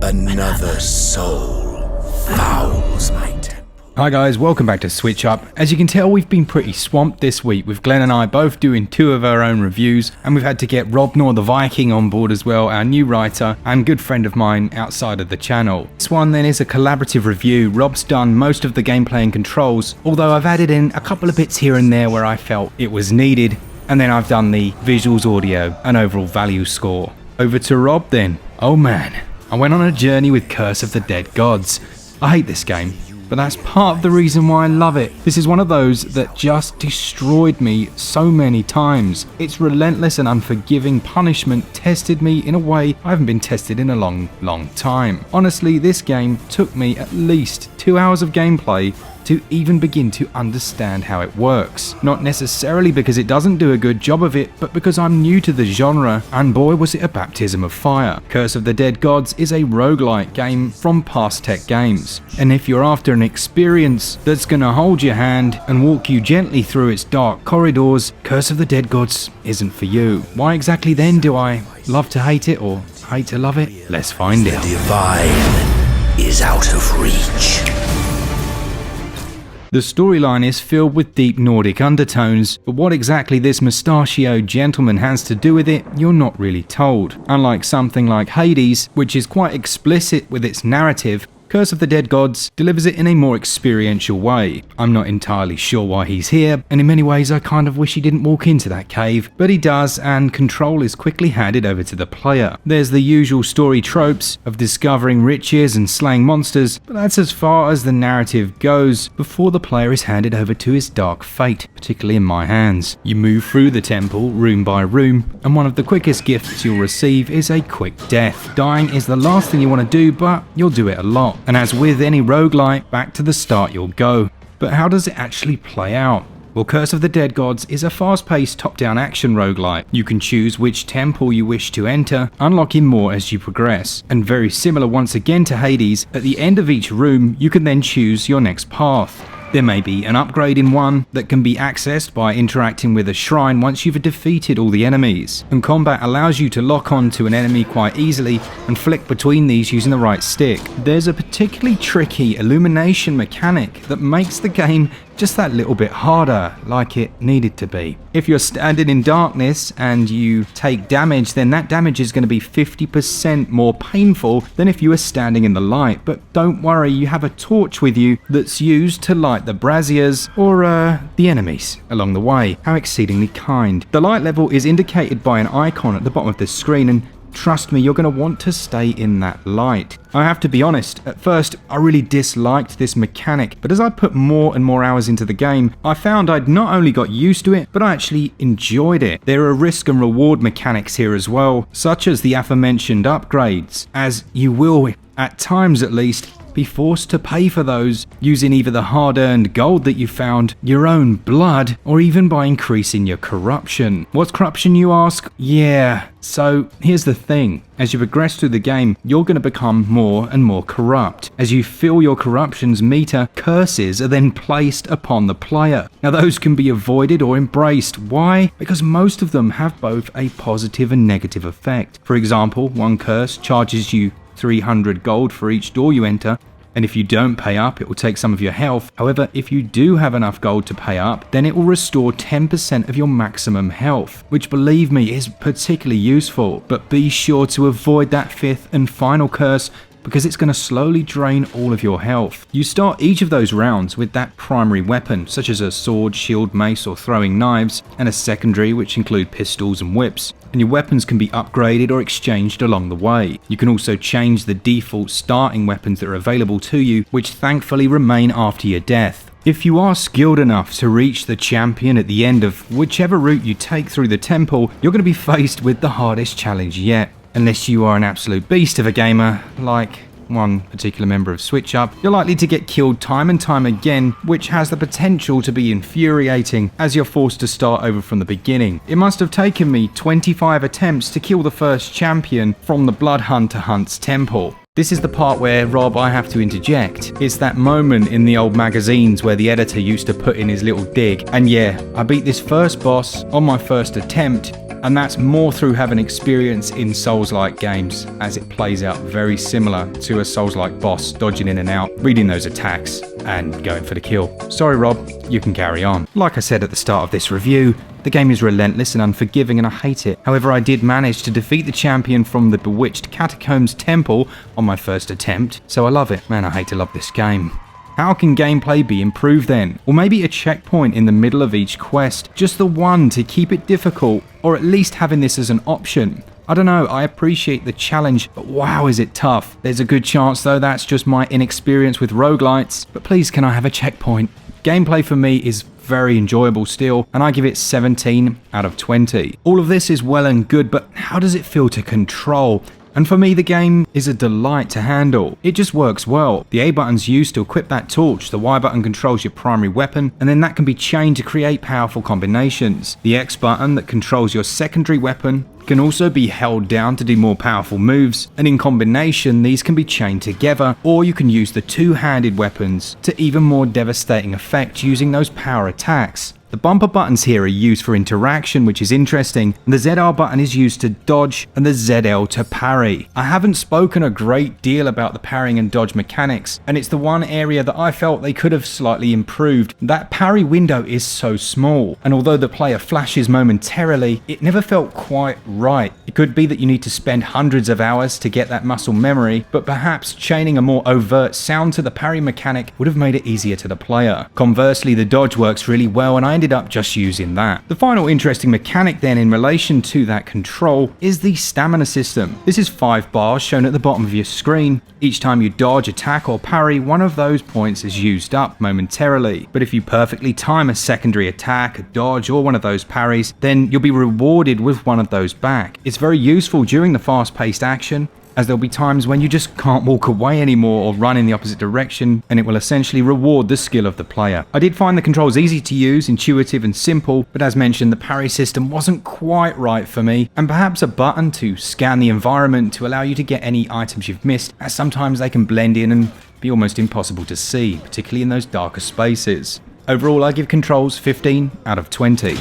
Another soul fouls my temple. Hi guys, welcome back to SwitchUp. As you can tell, we've been pretty swamped this week, with Glen and I both doing 2 of our own reviews, and we've had to get Robnor the Viking on board as well, our new writer and good friend of mine outside of the channel. This one then is a collaborative review. Rob's done most of the gameplay and controls, although I've added in a couple of bits here and there where I felt it was needed, and then I've done the visuals, audio and overall value score. Over to Rob then. Oh man, I went on a journey with Curse of the Dead Gods. I hate this game, but that's part of the reason why I love it. This is one of those that just destroyed me so many times. Its relentless and unforgiving punishment tested me in a way I haven't been tested in a long time. Honestly, this game took me at least 2 hours of gameplay to even begin to understand how it works. Not necessarily because it doesn't do a good job of it, but because I'm new to the genre, and boy was it a baptism of fire. Curse of the Dead Gods is a roguelike game from Past Tech Games, and if you're after an experience that's gonna hold your hand and walk you gently through its dark corridors, Curse of the Dead Gods isn't for you. Why exactly then do I love to hate it or hate to love it? Let's find out. The divine is out of reach. The storyline is filled with deep Nordic undertones, but what exactly this mustachioed gentleman has to do with it, you're not really told. Unlike something like Hades, which is quite explicit with its narrative, Curse of the Dead Gods delivers it in a more experiential way. I'm not entirely sure why he's here, and in many ways I kind of wish he didn't walk into that cave, but he does, and control is quickly handed over to the player. There's the usual story tropes of discovering riches and slaying monsters, but that's as far as the narrative goes before the player is handed over to his dark fate, particularly in my hands. You move through the temple, room by room, and one of the quickest gifts you'll receive is a quick death. Dying is the last thing you want to do, but you'll do it a lot. And as with any roguelike, back to the start you'll go. But how does it actually play out? Well, Curse of the Dead Gods is a fast-paced top-down action roguelike. You can choose which temple you wish to enter, unlocking more as you progress. And very similar once again to Hades, at the end of each room you can then choose your next path. There may be an upgrade in one that can be accessed by interacting with a shrine once you've defeated all the enemies, and combat allows you to lock on to an enemy quite easily and flick between these using the right stick. There's a particularly tricky illumination mechanic that makes the game just that little bit harder, like it needed to be. If you're standing in darkness and you take damage, then that damage is going to be 50% more painful than if you were standing in the light. But don't worry, you have a torch with you that's used to light the braziers or the enemies along the way. How exceedingly kind. The light level is indicated by an icon at the bottom of the screen, and trust me, you're going to want to stay in that light. I have to be honest, at first I really disliked this mechanic, but as I put more and more hours into the game, I found I'd not only got used to it, but I actually enjoyed it. There are risk and reward mechanics here as well, such as the aforementioned upgrades, as you will, at times at least, be forced to pay for those using either the hard-earned gold that you found, your own blood, or even by increasing your corruption. What's corruption, you ask? Yeah, so here's the thing. As you progress through the game, you're going to become more and more corrupt. As you fill your corruption's meter, curses are then placed upon the player. Now those can be avoided or embraced. Why? Because most of them have both a positive and negative effect. For example, one curse charges you 300 gold for each door you enter, and if you don't pay up, it will take some of your health. However, if you do have enough gold to pay up, then it will restore 10% of your maximum health, which, believe me, is particularly useful. But be sure to avoid that 5th and final curse, because it's going to slowly drain all of your health. You start each of those rounds with that primary weapon, such as a sword, shield, mace or throwing knives, and a secondary which include pistols and whips, and your weapons can be upgraded or exchanged along the way. You can also change the default starting weapons that are available to you, which thankfully remain after your death. If you are skilled enough to reach the champion at the end of whichever route you take through the temple, you're going to be faced with the hardest challenge yet. Unless you are an absolute beast of a gamer, like one particular member of SwitchUp, you're likely to get killed time and time again, which has the potential to be infuriating as you're forced to start over from the beginning. It must have taken me 25 attempts to kill the first champion from the Blood Hunter Hunt's temple. This is the part where, Rob, I have to interject. It's that moment in the old magazines where the editor used to put in his little dig. And yeah, I beat this first boss on my first attempt, and that's more through having experience in Souls-like games, as it plays out very similar to a Souls-like boss, dodging in and out, reading those attacks, and going for the kill. Sorry Rob, you can carry on. Like I said at the start of this review, the game is relentless and unforgiving and I hate it. However, I did manage to defeat the champion from the bewitched Catacombs Temple on my first attempt, so I love it. Man, I hate to love this game. How can gameplay be improved then? Or maybe a checkpoint in the middle of each quest, just the one to keep it difficult, or at least having this as an option. I don't know, I appreciate the challenge, but wow is it tough. There's a good chance though that's just my inexperience with roguelites, but please can I have a checkpoint? Gameplay for me is very enjoyable still, and I give it 17 out of 20. All of this is well and good, but how does it feel to control? And for me, the game is a delight to handle. It just works well. The A button's used to equip that torch, the Y button controls your primary weapon, and then that can be chained to create powerful combinations. The X button that controls your secondary weapon can also be held down to do more powerful moves, and in combination these can be chained together, or you can use the two-handed weapons to even more devastating effect using those power attacks. The bumper buttons here are used for interaction, which is interesting, and the ZR button is used to dodge and the ZL to parry. I haven't spoken a great deal about the parrying and dodge mechanics, and it's the one area that I felt they could have slightly improved. That parry window is so small, and although the player flashes momentarily, it never felt quite right. It could be that you need to spend hundreds of hours to get that muscle memory, but perhaps chaining a more overt sound to the parry mechanic would have made it easier to the player. Conversely, the dodge works really well, and I ended up just using that. The final interesting mechanic then in relation to that control is the stamina system. This is 5 bars shown at the bottom of your screen. Each time you dodge, attack or parry, one of those points is used up momentarily. But if you perfectly time a secondary attack, a dodge or one of those parries, then you'll be rewarded with one of those back. It's very useful during the fast-paced action, as there'll be times when you just can't walk away anymore or run in the opposite direction, and it will essentially reward the skill of the player. I did find the controls easy to use, intuitive and simple, but as mentioned, the parry system wasn't quite right for me, and perhaps a button to scan the environment to allow you to get any items you've missed, as sometimes they can blend in and be almost impossible to see, particularly in those darker spaces. Overall, I give controls 15 out of 20.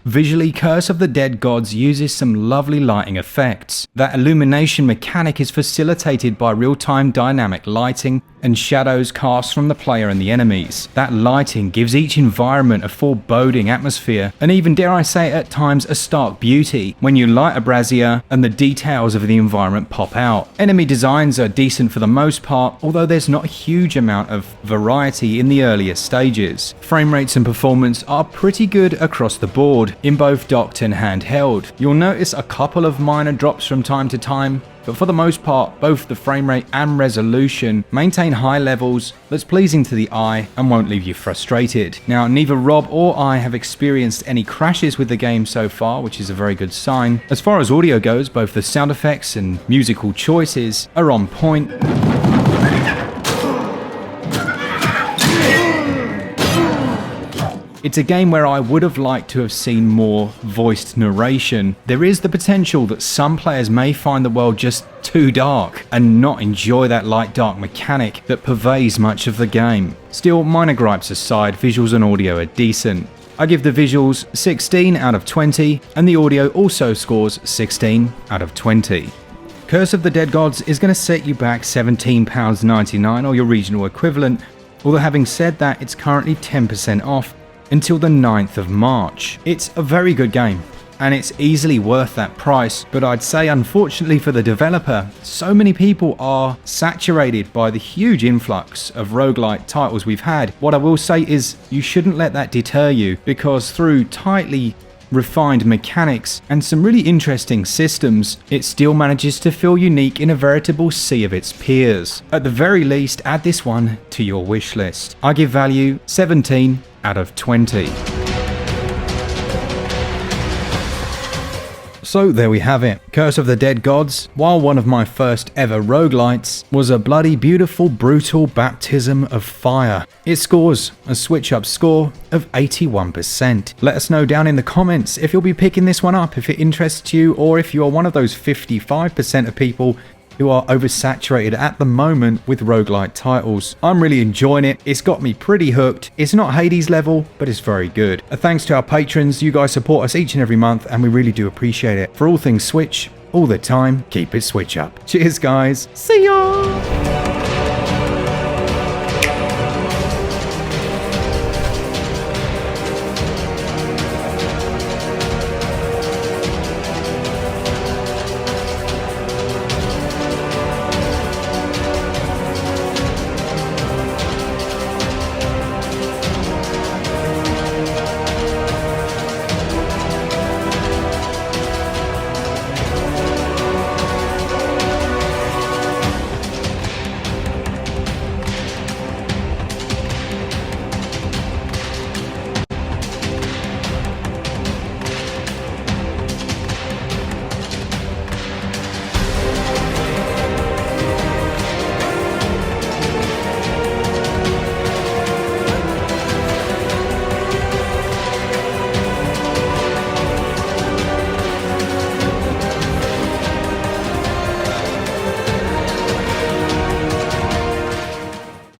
Visually, Curse of the Dead Gods uses some lovely lighting effects. That illumination mechanic is facilitated by real-time dynamic lighting and shadows cast from the player and the enemies. That lighting gives each environment a foreboding atmosphere, and even, dare I say, at times a stark beauty when you light a brazier and the details of the environment pop out. Enemy designs are decent for the most part, although there's not a huge amount of variety in the earlier stages. Frame rates and performance are pretty good across the board, in both docked and handheld. You'll notice a couple of minor drops from time to time, but for the most part, both the frame rate and resolution maintain high levels that's pleasing to the eye and won't leave you frustrated. Now, neither Rob or I have experienced any crashes with the game so far, which is a very good sign. As far as audio goes, both the sound effects and musical choices are on point. It's a game where I would have liked to have seen more voiced narration. There is the potential that some players may find the world just too dark and not enjoy that light-dark mechanic that pervades much of the game. Still, minor gripes aside, visuals and audio are decent. I give the visuals 16 out of 20, and the audio also scores 16 out of 20. Curse of the Dead Gods is going to set you back £17.99 or your regional equivalent, although having said that, it's currently 10% off until the 9th of March. It's a very good game, and it's easily worth that price, but I'd say unfortunately for the developer, so many people are saturated by the huge influx of roguelite titles we've had. What I will say is you shouldn't let that deter you, because through tightly refined mechanics and some really interesting systems, it still manages to feel unique in a veritable sea of its peers. At the very least, add this one to your wish list. I give value 17 out of 20. So there we have it. Curse of the Dead Gods, while one of my first ever roguelites, was a bloody beautiful brutal baptism of fire. It scores a SwitchUp score of 81%. Let us know down in the comments if you'll be picking this one up, if it interests you, or if you're one of those 55% of people who are oversaturated at the moment with roguelite titles. I'm really enjoying it. It's got me pretty hooked. It's not Hades level, but it's very good. A thanks to our patrons. You guys support us each and every month, and we really do appreciate it. For all things Switch, all the time, keep it Switch up. Cheers, guys. See ya!